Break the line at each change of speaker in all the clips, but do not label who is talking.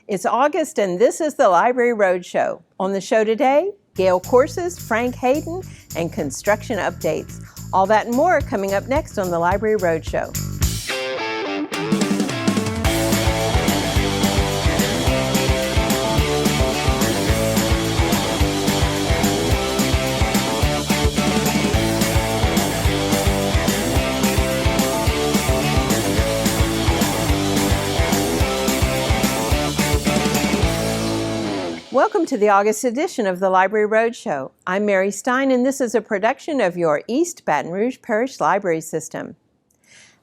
It's August, and this is the Library Roadshow. On the show today, Gale courses, Frank Hayden, and construction updates. All that and more coming up next on the Library Roadshow. Welcome to the August edition of the Library Roadshow. I'm Mary Stein, and this is a production of your East Baton Rouge Parish Library System.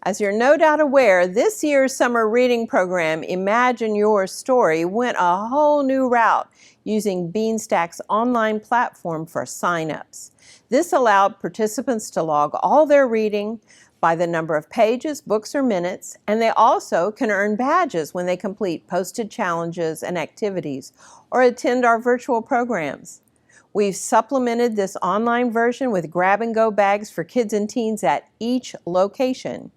As you're no doubt aware, this year's summer reading program, Imagine Your Story, went a whole new route using Beanstack's online platform for sign-ups. This allowed participants to log all their reading by the number of pages, books, or minutes, and they also can earn badges when they complete posted challenges and activities or attend our virtual programs. We've supplemented this online version with grab-and-go bags for kids and teens at each location.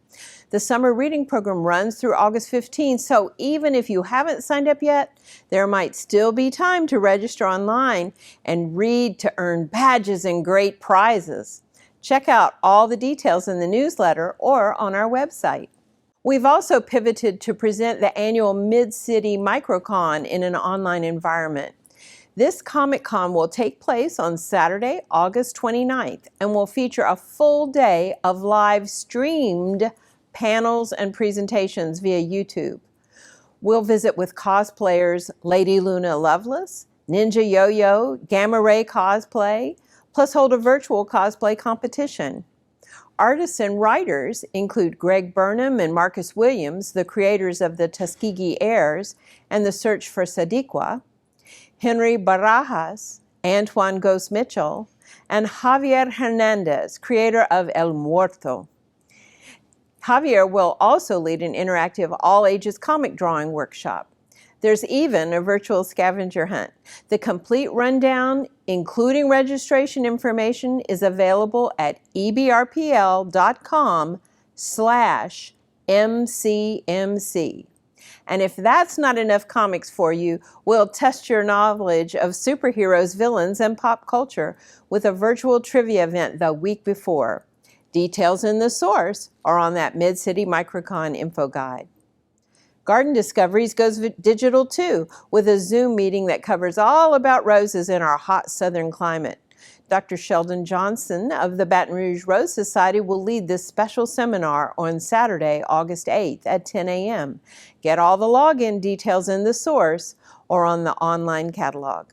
The summer reading program runs through August 15, so even if you haven't signed up yet, there might still be time to register online and read to earn badges and great prizes. Check out all the details in the newsletter or on our website. We've also pivoted to present the annual Mid-City Microcon in an online environment. This Comic-Con will take place on Saturday, August 29th, and will feature a full day of live-streamed panels and presentations via YouTube. We'll visit with cosplayers Lady Luna Loveless, Ninja Yo-Yo, Gamma Ray Cosplay, plus hold a virtual cosplay competition. Artists and writers include Greg Burnham and Marcus Williams, the creators of the Tuskegee Airs and The Search for Sadiqa, Henry Barajas, Antoine Ghost Mitchell, and Javier Hernandez, creator of El Muerto. Javier will also lead an interactive all-ages comic drawing workshop. There's even a virtual scavenger hunt. The complete rundown, including registration information, is available at ebrpl.com/mcmc. And if that's not enough comics for you, we'll test your knowledge of superheroes, villains, and pop culture with a virtual trivia event the week before. Details in the source are on that Mid-City Microcon info guide. Garden Discoveries goes digital too, with a Zoom meeting that covers all about roses in our hot southern climate. Dr. Sheldon Johnson of the Baton Rouge Rose Society will lead this special seminar on Saturday, August 8th at 10 a.m. Get all the login details in the source or on the online catalog.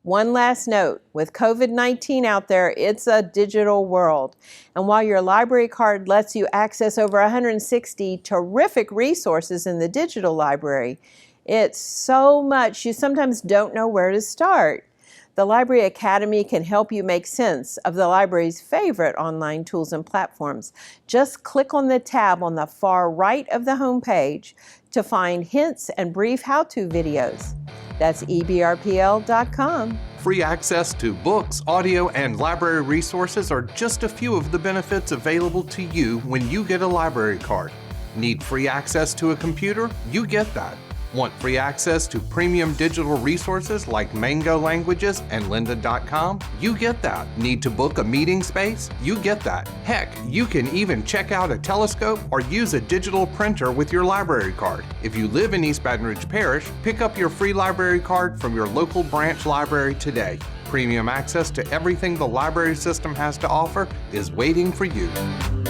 One last note, with COVID-19 out there, it's a digital world. And while your library card lets you access over 160 terrific resources in the digital library, it's so much you sometimes don't know where to start. The Library Academy can help you make sense of the library's favorite online tools and platforms. Just click on the tab on the far right of the homepage to find hints and brief how-to videos. That's ebrpl.com.
Free access to books, audio, and library resources are just a few of the benefits available to you when you get a library card. Need free access to a computer? You get that. Want free access to premium digital resources like Mango Languages and lynda.com? You get that. Need to book a meeting space? You get that. Heck, you can even check out a telescope or use a digital printer with your library card. If you live in East Baton Rouge Parish, pick up your free library card from your local branch library today. Premium access to everything the library system has to offer is waiting for you.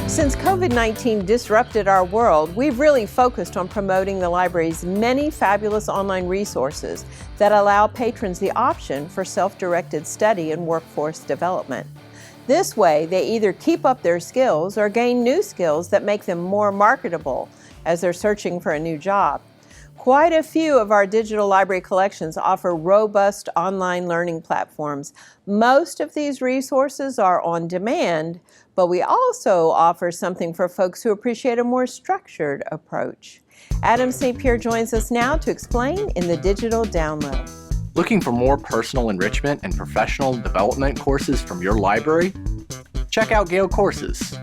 Since COVID-19 disrupted our world, we've really focused on promoting the library's many fabulous online resources that allow patrons the option for self-directed study and workforce development. This way, they either keep up their skills or gain new skills that make them more marketable as they're searching for a new job. Quite a few of our digital library collections offer robust online learning platforms. Most of these resources are on demand, but we also offer something for folks who appreciate a more structured approach. Adam St. Pierre joins us now to explain in the digital download.
Looking for more personal enrichment and professional development courses from your library? Check out Gale Courses.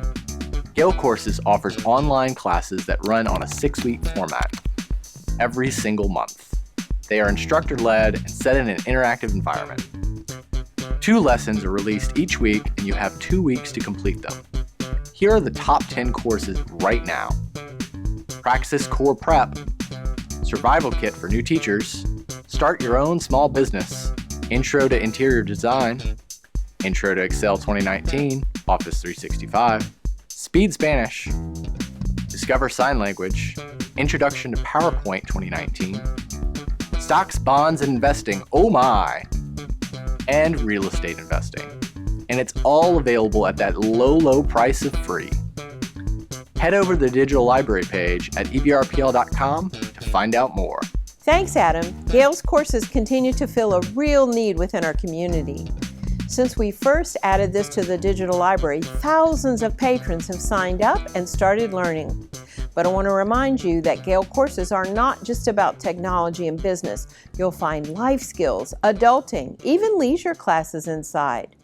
Gale Courses offers online classes that run on a 6-week format every single month. They are instructor-led and set in an interactive environment. 2 lessons are released each week, and you have 2 weeks to complete them. Here are the top 10 courses right now. Praxis Core Prep, Survival Kit for New Teachers, Start Your Own Small Business, Intro to Interior Design, Intro to Excel 2019, Office 365, Speed Spanish, Discover Sign Language, Introduction to PowerPoint 2019, Stocks, Bonds, and Investing, oh my, and Real Estate Investing. And it's all available at that low price of free. Head over to the digital library page at ebrpl.com to find out more.
Thanks, Adam. Gale's courses continue to fill a real need within our community. Since we first added this to the digital library, thousands of patrons have signed up and started learning. But I want to remind you that Gale courses are not just about technology and business. You'll find life skills, adulting, even leisure classes inside.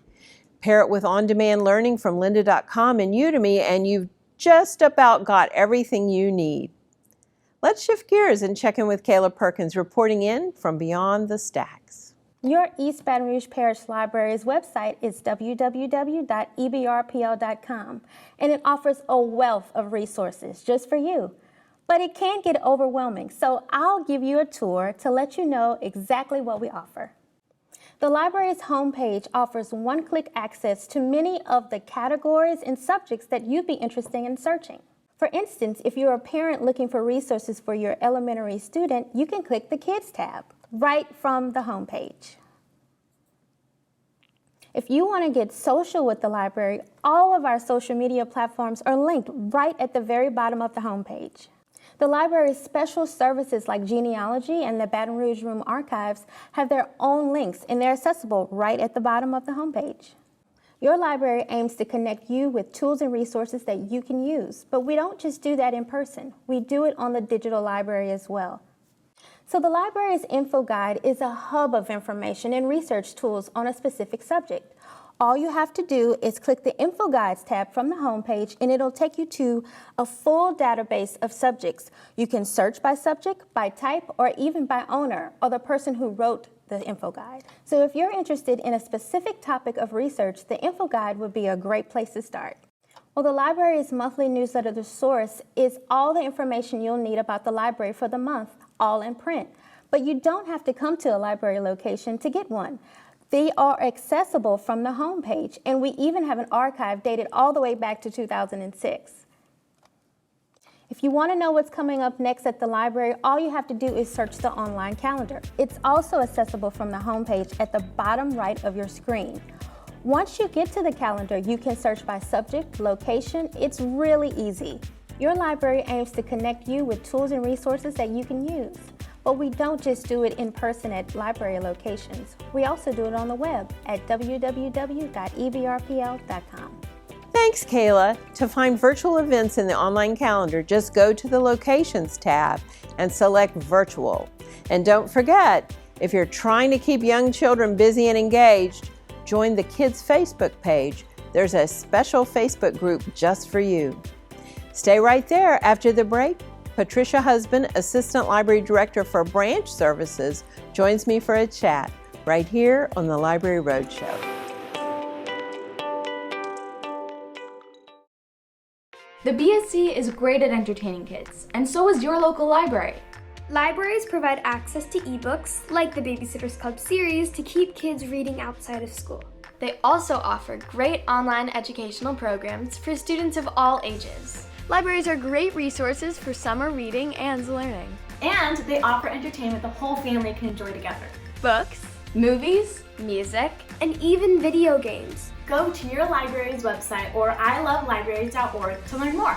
Pair it with on-demand learning from lynda.com and Udemy, and you've just about got everything you need. Let's shift gears and check in with Kayla Perkins, reporting in from Beyond the Stacks.
Your East Baton Rouge Parish Library's website is www.ebrpl.com, and it offers a wealth of resources just for you. But it can get overwhelming, so I'll give you a tour to let you know exactly what we offer. The library's homepage offers one-click access to many of the categories and subjects that you'd be interested in searching. For instance, if you're a parent looking for resources for your elementary student, you can click the Kids tab right from the homepage. If you want to get social with the library, all of our social media platforms are linked right at the very bottom of the homepage. The library's special services like genealogy and the Baton Rouge Room archives have their own links, and they're accessible right at the bottom of the homepage. Your library aims to connect you with tools and resources that you can use, but we don't just do that in person. We do it on the digital library as well. So the library's info guide is a hub of information and research tools on a specific subject. All you have to do is click the Info Guides tab from the homepage, and it'll take you to a full database of subjects. You can search by subject, by type, or even by owner, or the person who wrote the info guide. So if you're interested in a specific topic of research, the info guide would be a great place to start. Well, the library's monthly newsletter, The Source, is all the information you'll need about the library for the month, all in print. But you don't have to come to a library location to get one. They are accessible from the homepage, and we even have an archive dated all the way back to 2006. If you want to know what's coming up next at the library, all you have to do is search the online calendar. It's also accessible from the homepage at the bottom right of your screen. Once you get to the calendar, you can search by subject, location. It's really easy. Your library aims to connect you with tools and resources that you can use. But we don't just do it in person at library locations. We also do it on the web at www.ebrpl.com.
Thanks, Kayla. To find virtual events in the online calendar, just go to the Locations tab and select Virtual. And don't forget, if you're trying to keep young children busy and engaged, join the Kids Facebook page. There's a special Facebook group just for you. Stay right there. After the break, Patricia Husband, Assistant Library Director for Branch Services, joins me for a chat right here on the Library Roadshow.
The BSC is great at entertaining kids, and so is your local library.
Libraries provide access to ebooks, like the Babysitters Club series, to keep kids reading outside of school.
They also offer great online educational programs for students of all ages.
Libraries are great resources for summer reading and learning.
And they offer entertainment the whole family can enjoy together.
Books,
Movies, music,
and even video games.
Go to your library's website or ilovelibraries.org to learn more.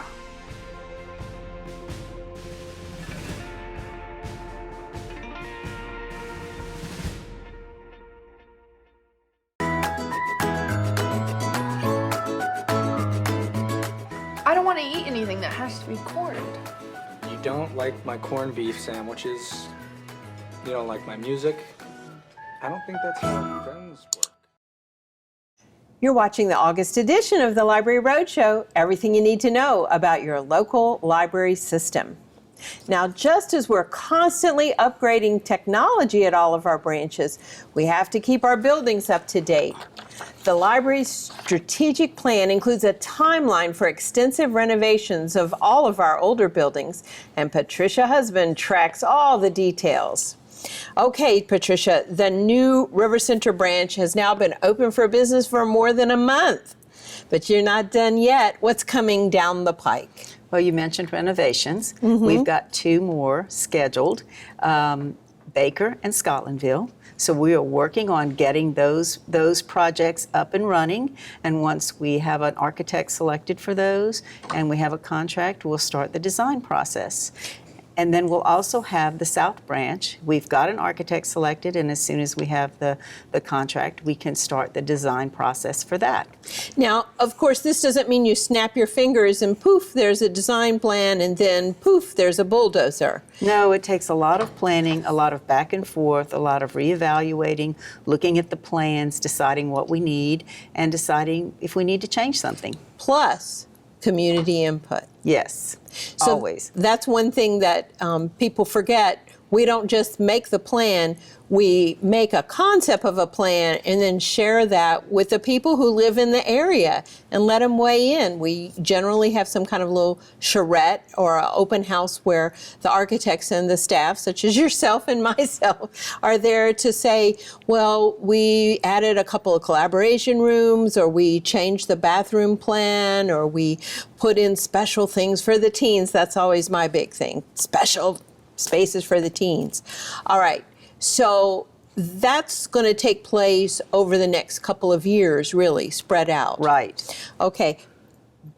I don't want to eat anything that has to be corned.
You don't like my corned beef sandwiches. You don't like my music. I don't think that's how friends work.
You're watching the August edition of the Library Roadshow, everything you need to know about your local library system. Now, just as we're constantly upgrading technology at all of our branches, we have to keep our buildings up to date. The library's strategic plan includes a timeline for extensive renovations of all of our older buildings, and Patricia Husband tracks all the details. Okay, Patricia, the new River Center branch has now been open for business for more than a month, but you're not done yet. What's coming down the pike?
Well, you mentioned renovations. We've got 2 more scheduled, Baker and Scotlandville. So we are working on getting those projects up and running. And once we have an architect selected for those and we have a contract, we'll start the design process. And then we'll also have the South Branch. We've got an architect selected, and as soon as we have the contract, we can start the design process for that.
Now, of course, this doesn't mean you snap your fingers and poof, there's a design plan, and then poof, there's a bulldozer.
No, it takes a lot of planning, a lot of back and forth, a lot of reevaluating, looking at the plans, deciding what we need, and deciding if we need to change something.
Plus, community input.
Yes,
So
always.
that's one thing that people forget. We don't just make the plan, we make a concept of a plan and then share that with the people who live in the area and let them weigh in. We generally have some kind of little charrette or an open house where the architects and the staff, such as yourself and myself, are there to say, well, we added a couple of collaboration rooms, or we changed the bathroom plan, or we put in special things for the teens. That's always my big thing, special spaces for the teens. All right, so that's going to take place over the next couple of years, really, spread out.
Right.
Okay,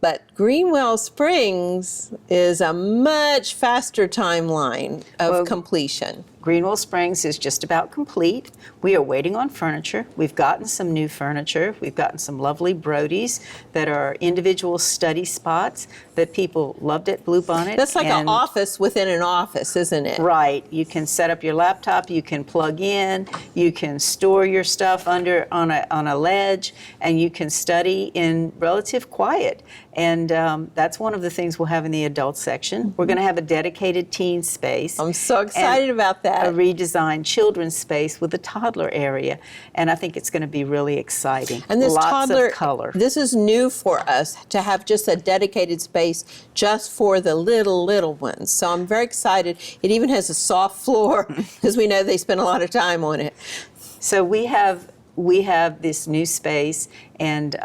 but Greenwell Springs is a much faster timeline of completion.
Greenwell Springs is just about complete. We are waiting on furniture. We've gotten some new furniture. We've gotten some lovely Brodies that are individual study spots that people loved at Bluebonnet.
That's like an office within an office, isn't it?
Right. You can set up your laptop, you can plug in, you can store your stuff on a ledge, and you can study in relative quiet. And that's one of the things we'll have in the adult section. We're going to have a dedicated teen space.
I'm so excited about that.
A redesigned children's space with a toddler area. And I think it's going to be really exciting.
And this
Lots
toddler,
of color.
This is new for us to have just a dedicated space just for the little ones. So I'm very excited. It even has a soft floor because we know they spend a lot of time on it.
So we have this new space, and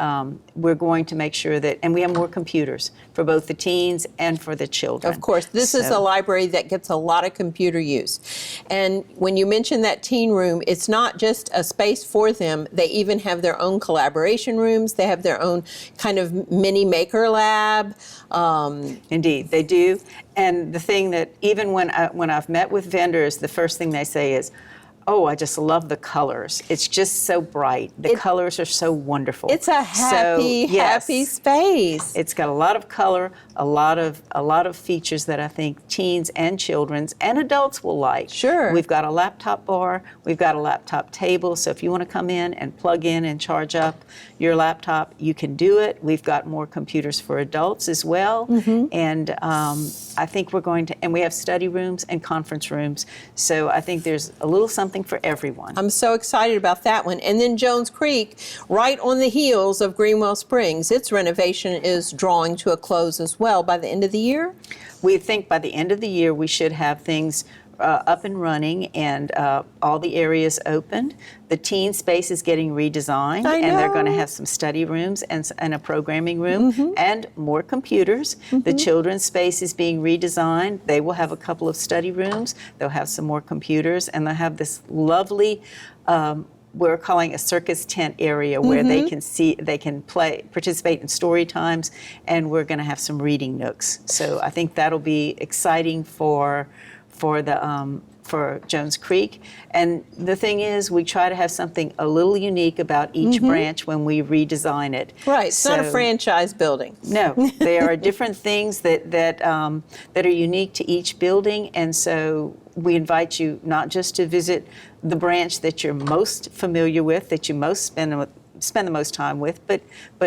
we're going to make sure that, and we have more computers for both the teens and for the children.
Of course, this is a library that gets a lot of computer use. And when you mention that teen room, it's not just a space for them. They even have their own collaboration rooms. They have their own kind of mini maker lab.
Indeed, they do. And the thing that even when I've met with vendors, the first thing they say is, oh, I just love the colors. It's just so bright. The colors are so wonderful.
It's a happy space.
It's got a lot of color, a lot of features that I think teens and children's and adults will like.
Sure.
We've got a laptop bar. We've got a laptop table. So if you want to come in and plug in and charge up your laptop, you can do it. We've got more computers for adults as well. And I think we're going to, and we have study rooms and conference rooms. So I think there's a little something for everyone.
I'm so excited about that one. And then Jones Creek, right on the heels of Greenwell Springs, its renovation is drawing to a close as well by the end of the year?
We think by the end of the year we should have things up and running and all the areas opened. The teen space is getting redesigned, and they're going to have some study rooms and a programming room and more computers. The children's space is being redesigned. They will have a couple of study rooms. They'll have some more computers, and they'll have this lovely we're calling a circus tent area where they can participate in story times, and we're going to have some reading nooks. So I think that'll be exciting for Jones Creek. And the thing is, we try to have something a little unique about each branch when we redesign it.
Right, it's not a franchise building.
No, there are different things that are unique to each building, and so we invite you not just to visit the branch that you're most familiar with, that you most spend the most time with, but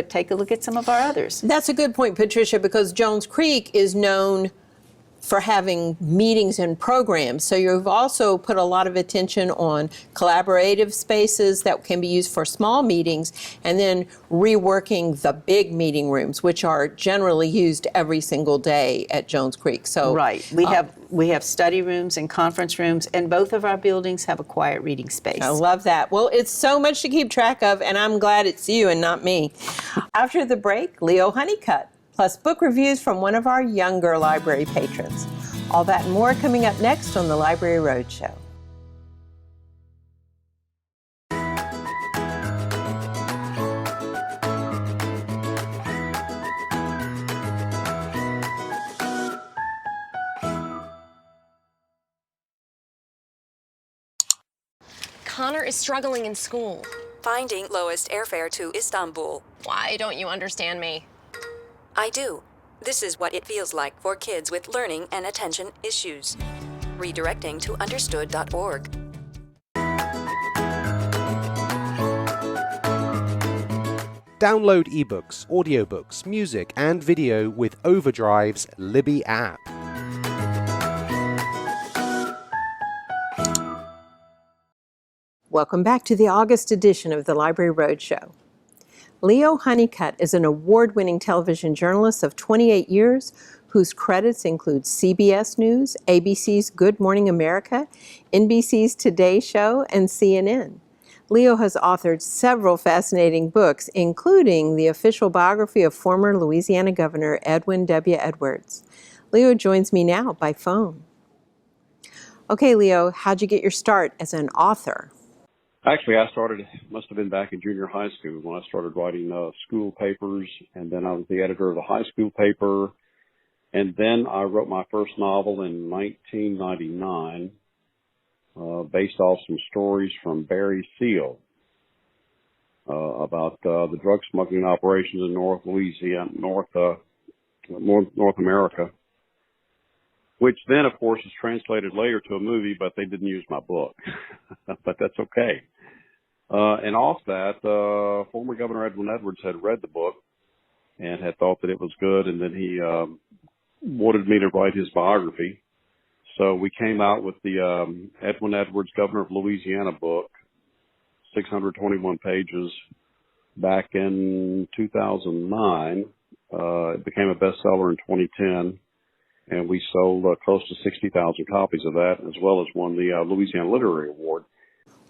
take a look at some of our others.
That's a good point, Patricia, because Jones Creek is known for having meetings and programs. So you've also put a lot of attention on collaborative spaces that can be used for small meetings, and then reworking the big meeting rooms, which are generally used every single day at Jones Creek. So
right. We have study rooms and conference rooms, and both of our buildings have a quiet reading space.
I love that. Well, it's so much to keep track of, and I'm glad it's you and not me. After the break, Leo Honeycutt, plus book reviews from one of our younger library patrons. All that and more coming up next on the Library Roadshow.
Connor is struggling in school.
Finding lowest airfare to Istanbul.
Why don't you understand me?
I do. This is what it feels like for kids with learning and attention issues. Redirecting to understood.org.
Download ebooks, audiobooks, music, and video with Overdrive's Libby app.
Welcome back to the August edition of the Library Roadshow. Leo Honeycutt is an award-winning television journalist of 28 years whose credits include CBS News, ABC's Good Morning America, NBC's Today Show, and CNN. Leo has authored several fascinating books, including the official biography of former Louisiana Governor Edwin W. Edwards. Leo joins me now by phone. Okay, Leo, how'd you get your start as an author?
Actually, must have been back in junior high school when I started writing school papers, and then I was the editor of the high school paper, and then I wrote my first novel in 1999, based off some stories from Barry Seal about the drug smuggling operations in North Louisiana, North America, which then, of course, is translated later to a movie, but they didn't use my book. But that's okay. And off that, former Governor Edwin Edwards had read the book and had thought that it was good, and then he wanted me to write his biography. So we came out with the Edwin Edwards, Governor of Louisiana book, 621 pages, back in 2009. It became a bestseller in 2010. And we sold close to 60,000 copies of that, as well as won the Louisiana Literary Award.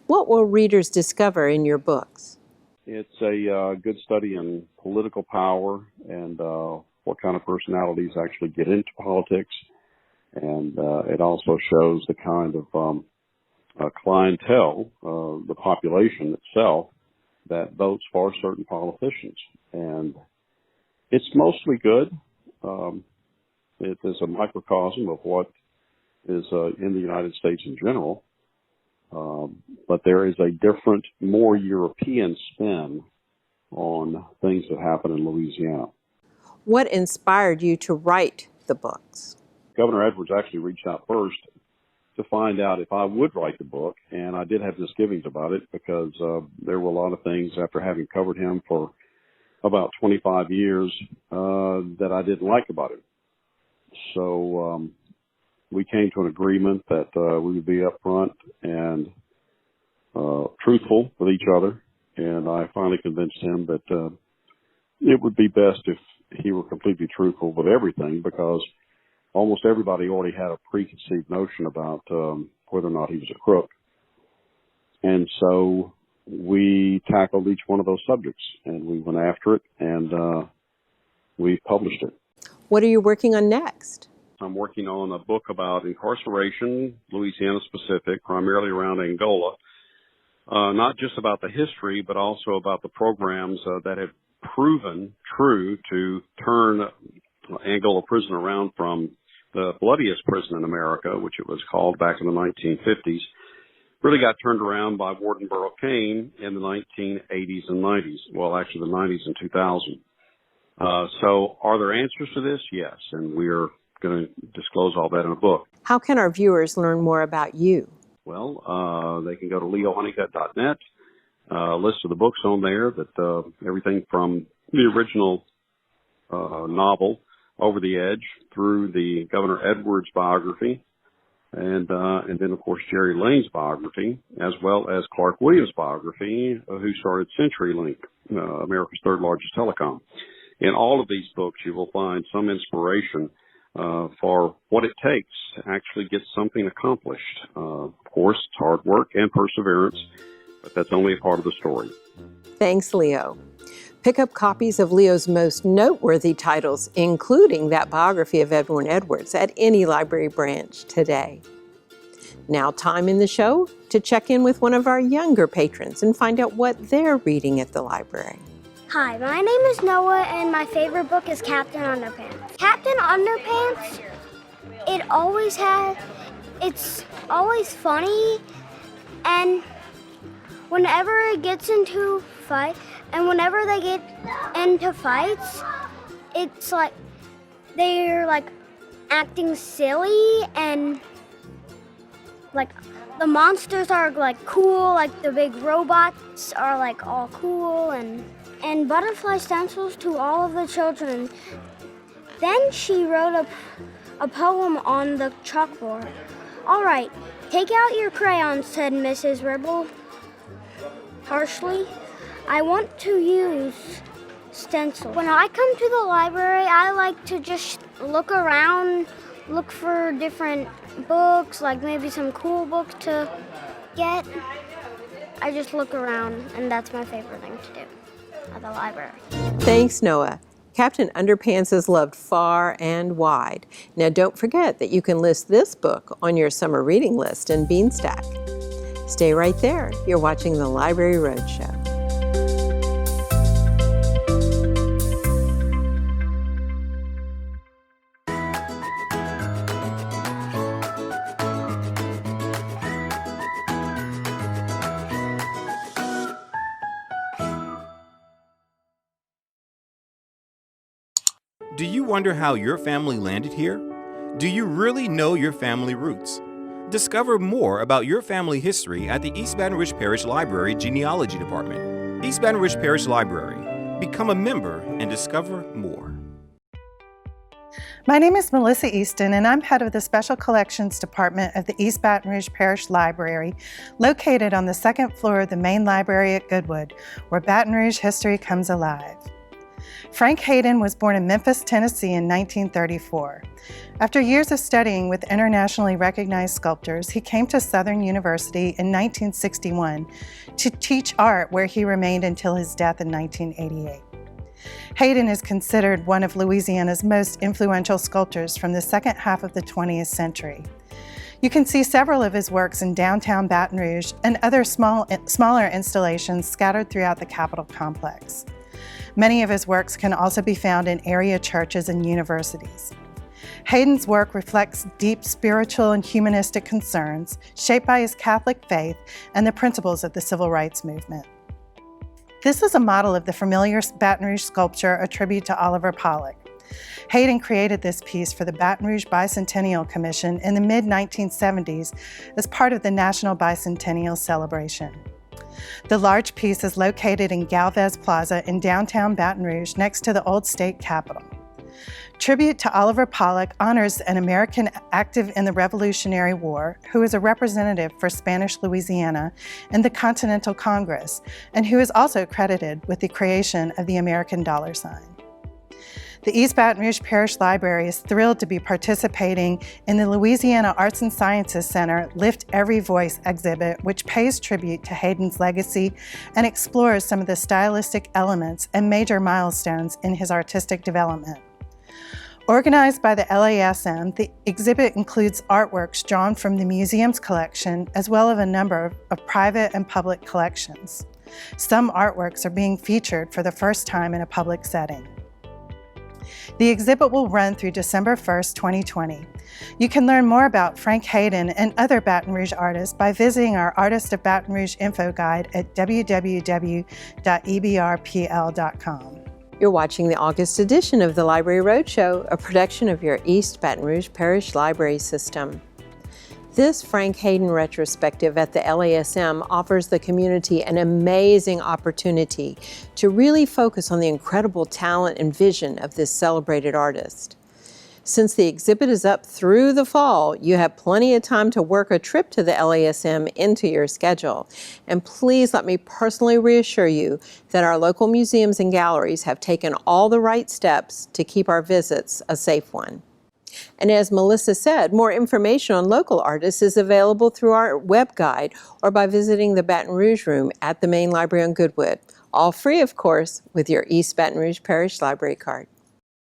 What will readers discover in your books?
It's a good study in political power and what kind of personalities actually get into politics. And it also shows the kind of clientele, the population itself, that votes for certain politicians. And it's mostly good. It is a microcosm of what is in the United States in general. But there is a different, more European spin on things that happen in Louisiana.
What inspired you to write the books?
Governor Edwards actually reached out first to find out if I would write the book, and I did have misgivings about it because there were a lot of things after having covered him for about 25 years that I didn't like about it. So we came to an agreement that we would be upfront and truthful with each other, and I finally convinced him that it would be best if he were completely truthful with everything, because almost everybody already had a preconceived notion about whether or not he was a crook. And so we tackled each one of those subjects, and we went after it, and we published it.
What are you working on next?
I'm working on a book about incarceration, Louisiana specific, primarily around Angola. Not just about the history, but also about the programs that have proven true to turn Angola prison around from the bloodiest prison in America, which it was called back in the 1950s. Really got turned around by Warden Burl Cain in the 1980s and 90s. Well, actually the 90s and 2000. So are there answers to this? Yes. And we're going to disclose all that in a book.
How can our viewers learn more about you?
Well, they can go to leohoneycutt.net, list of the books on there, that everything from the original novel over the edge through the Governor Edwards biography, and then of course Jerry Lane's biography, as well as Clark Williams' biography, who started CenturyLink, America's third largest telecom. In all of these books, you will find some inspiration for what it takes to actually get something accomplished. Of course, it's hard work and perseverance, but that's only a part of the story.
Thanks, Leo. Pick up copies of Leo's most noteworthy titles, including that biography of Edwin Edwards, at any library branch today. Now, time in the show to check in with one of our younger patrons and find out what they're reading at the library.
Hi, my name is Noah, and my favorite book is Captain Underpants. Captain Underpants, it's always funny, and whenever it gets into fight, and whenever they get into fights, it's like they're like acting silly, and like the monsters are like cool, like the big robots are like all cool, and butterfly stencils to all of the children. Then she wrote a poem on the chalkboard. All right, take out your crayons, said Mrs. Ribble harshly. I want to use stencils. When I come to the library, I like to just look around, look for different books, like maybe some cool books to get. I just look around, and that's my favorite thing to do at the library.
Thanks, Noah. Captain Underpants is loved far and wide. Now, don't forget that you can list this book on your summer reading list in Beanstack. Stay right there. You're watching the Library Roadshow.
Do you wonder how your family landed here? Do you really know your family roots? Discover more about your family history at the East Baton Rouge Parish Library Genealogy Department. East Baton Rouge Parish Library. Become a member and discover more.
My name is Melissa Easton, and I'm head of the Special Collections Department of the East Baton Rouge Parish Library, located on the second floor of the main library at Goodwood, where Baton Rouge history comes alive. Frank Hayden was born in Memphis, Tennessee in 1934. After years of studying with internationally recognized sculptors, he came to Southern University in 1961 to teach art, where he remained until his death in 1988. Hayden is considered one of Louisiana's most influential sculptors from the second half of the 20th century. You can see several of his works in downtown Baton Rouge and other smaller installations scattered throughout the Capitol complex. Many of his works can also be found in area churches and universities. Hayden's work reflects deep spiritual and humanistic concerns shaped by his Catholic faith and the principles of the Civil Rights Movement. This is a model of the familiar Baton Rouge sculpture, A Tribute to Oliver Pollock. Hayden created this piece for the Baton Rouge Bicentennial Commission in the mid-1970s as part of the National Bicentennial Celebration. The large piece is located in Galvez Plaza in downtown Baton Rouge next to the old state capitol. Tribute to Oliver Pollock honors an American active in the Revolutionary War who is a representative for Spanish Louisiana in the Continental Congress and who is also credited with the creation of the American dollar sign. The East Baton Rouge Parish Library is thrilled to be participating in the Louisiana Arts and Sciences Center Lift Every Voice exhibit, which pays tribute to Hayden's legacy and explores some of the stylistic elements and major milestones in his artistic development. Organized by the LASM, the exhibit includes artworks drawn from the museum's collection, as well as a number of private and public collections. Some artworks are being featured for the first time in a public setting. The exhibit will run through December 1st, 2020. You can learn more about Frank Hayden and other Baton Rouge artists by visiting our Artist of Baton Rouge info guide at www.ebrpl.com.
You're watching the August edition of the Library Roadshow, a production of your East Baton Rouge Parish Library System. This Frank Hayden retrospective at the LASM offers the community an amazing opportunity to really focus on the incredible talent and vision of this celebrated artist. Since the exhibit is up through the fall, you have plenty of time to work a trip to the LASM into your schedule. And please let me personally reassure you that our local museums and galleries have taken all the right steps to keep our visits a safe one. And as Melissa said, more information on local artists is available through our web guide or by visiting the Baton Rouge room at the main library on Goodwood. All free, of course, with your East Baton Rouge Parish Library card.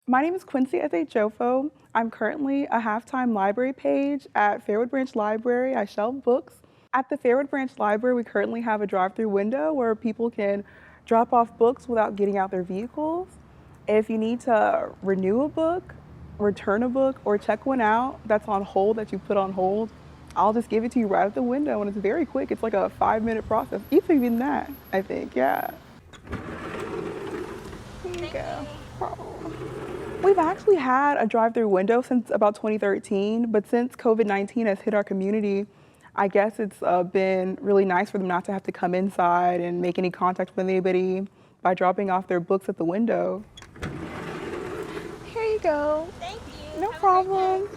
My name is Quincy Jofo. I'm currently a half-time library page at Fairwood Branch Library. I shelve books. At the Fairwood Branch Library, we currently have a drive-through window where people can drop off books without getting out their vehicles. If you need to renew a book, return a book, or check one out that's on hold that you put on hold, I'll just give it to you right at the window, and it's very quick. It's like a 5-minute process. Even that, I think, yeah. Here you go. We've actually had a drive-through window since about 2013, but since COVID-19 has hit our community, I guess it's been really nice for them not to have to come inside and make any contact with anybody by dropping off their books at the window. Here you go.
Thank you.
No problem.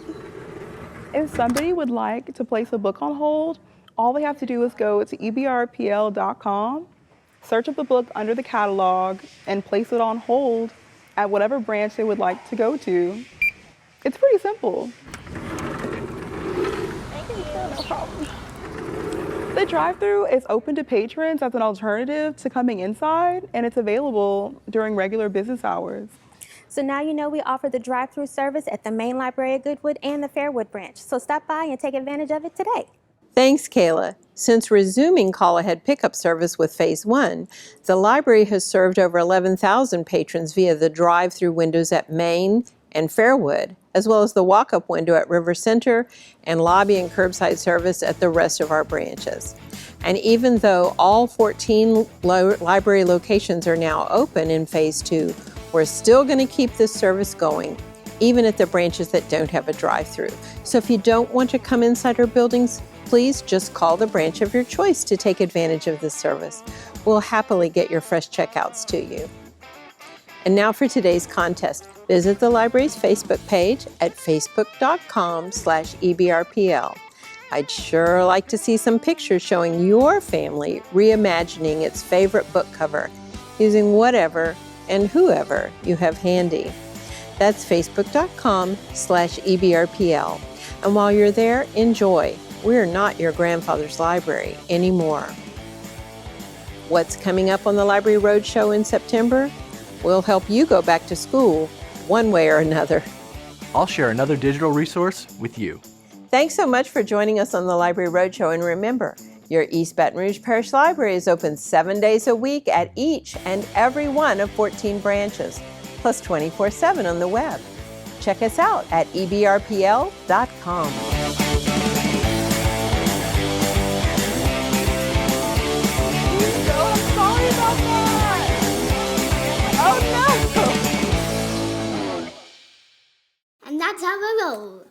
If somebody would like to place a book on hold, all they have to do is go to ebrpl.com, search up the book under the catalog, and place it on hold at whatever branch they would like to go to. It's pretty simple.
Thank you.
No problem. The drive-thru is open to patrons as an alternative to coming inside, and it's available during regular business hours.
So now you know we offer the drive-thru service at the main library at Goodwood and the Fairwood branch. So stop by and take advantage of it today.
Thanks, Kayla. Since resuming call-ahead pickup service with Phase 1, the library has served over 11,000 patrons via the drive-through windows at Main and Fairwood, as well as the walk-up window at River Center and lobby and curbside service at the rest of our branches. And even though all 14 library locations are now open in Phase 2, we're still going to keep this service going, even at the branches that don't have a drive-through. So if you don't want to come inside our buildings, please just call the branch of your choice to take advantage of this service. We'll happily get your fresh checkouts to you. And now for today's contest. Visit the library's Facebook page at facebook.com/ebrpl. I'd sure like to see some pictures showing your family reimagining its favorite book cover using whatever and whoever you have handy. That's facebook.com/ebrpl. And while you're there, enjoy. We're not your grandfather's library anymore. What's coming up on the Library Roadshow in September? We'll help you go back to school one way or another.
I'll share another digital resource with you.
Thanks so much for joining us on the Library Roadshow. And remember, your East Baton Rouge Parish Library is open 7 days a week at each and every one of 14 branches, plus 24/7 on the web. Check us out at ebrpl.com.
Sorry about that. Oh no!
And that's how I roll.